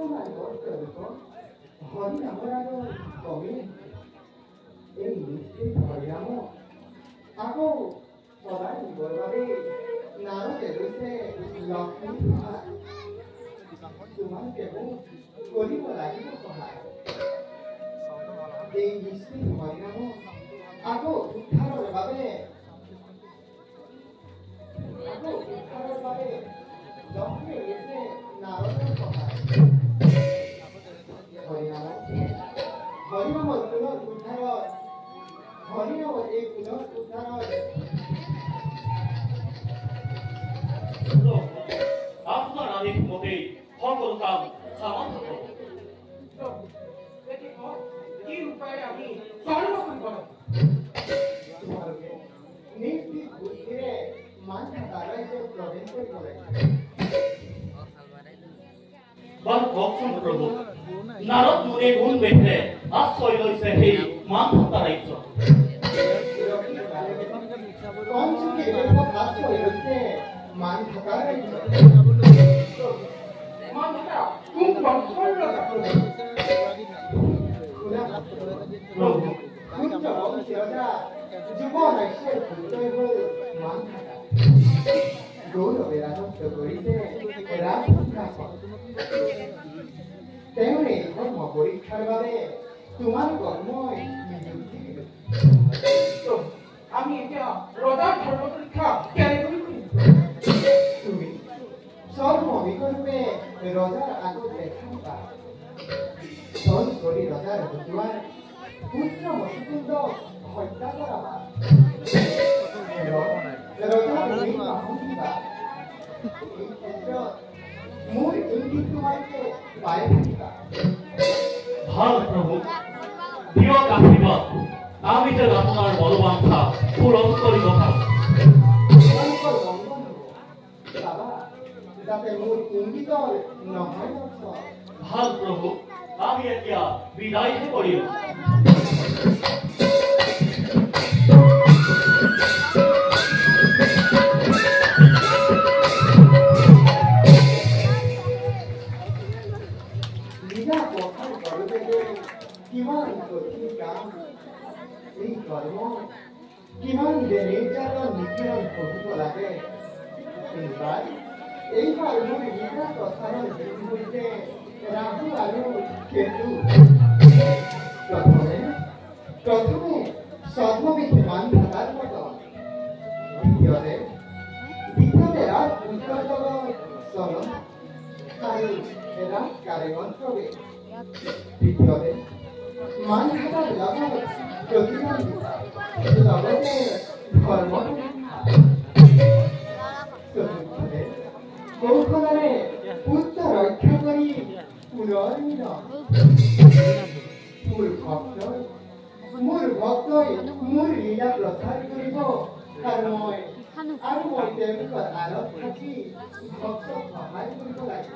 말이 어쩌고 허리 나무라도 거기 এই হৰিনাম আকৌ সদায় দিবৰ বাবে নাৰদে লৈছে লক্ষ্মী সহায় তোমালোকে মোক কৰিব লাগিব সহায় এই নিশ্চিত হৰিনাম আকৌ উদ্ধাৰৰ বাবে লক্ষ্মী লৈছে নাৰদৰ সহায় হৰিনামৰ পুনৰ উদ্ধাৰত হৰিনাম এই পুনৰ উদ্ধাৰত আপনাৰ আদেশ মতে সকল কাম সামান্য কি উপায়ে আমি সৰ্বক্ষণ কৰব তোমালোকে নিশ্চিত বুদ্ধিৰে মানধাতা ৰাজ্যত প্ৰৱেশ কৰিব লাগিব বৰ কওকচোন প্ৰভু নাৰদ মুনি গুণ বেঠে আশ্ৰয় লৈছে সেই মানধাতা ৰাজ্য পৰীক্ষাৰ বাবে তোমালোকৰ মই নিযুক্তি দিলো আমি এতিয়া ৰজাৰ ধৰ্ম পৰীক্ষা কেনেকৈ কৰিম তুমি স্বৰ্গবিকল্পে ৰজাৰ আগত দেখা পা চল কৰি ৰজাৰ হতুৱাই পুত্ৰ মচুকুন্দ হত্যা কৰাবা ৰজাৰ আহংকিবা এই ক্ষেত্ৰত মোৰ ইংগিত তোমালোকে পাই থাকিবা ভাল প্ৰভু দিয়ক আশীৰ্বাদ আমি যেন আপনাৰ বলবাঞ্ছা পূৰণ কৰিব পাৰো তোমালোকৰ মংগল হ'ব বাবা যাতে মোৰ ইংগিতৰ নহয় ভাল প্ৰভু আমি এতিয়া বিদায়হে কৰিম কিমান কঠিন কাম এই কৰ্ম কিমান নিৰ্যাতন নিপীড়ন সহিব লাগে এইবাৰ মোৰ গীতা প্ৰচাৰৰ হেতু হৈছে ৰাহু আৰু কেতু প্ৰথমে স্বৰ্গবিধি মানধাতাৰ পতন দ্বিতীয়তে ৰাজ পুত্ৰজগৰ চৰণ আৰু ৰাজ কাৰেঙৰ প্ৰৱেশ তৃতীয়তে মানধাতাৰ লগত প্ৰতিদ্বন্দ্বিতা লগতে ধৰ্ম চতুৰ্থতে কৌশলেৰে পুত্ৰ ৰক্ষা কৰি পুনৰ মোৰ ভক্তই মোৰ লীলা প্ৰচাৰ কৰিব আৰু মই তেওঁলোকৰ আঁৰত থাকি ভক্তক সহায় কৰিব লাগিব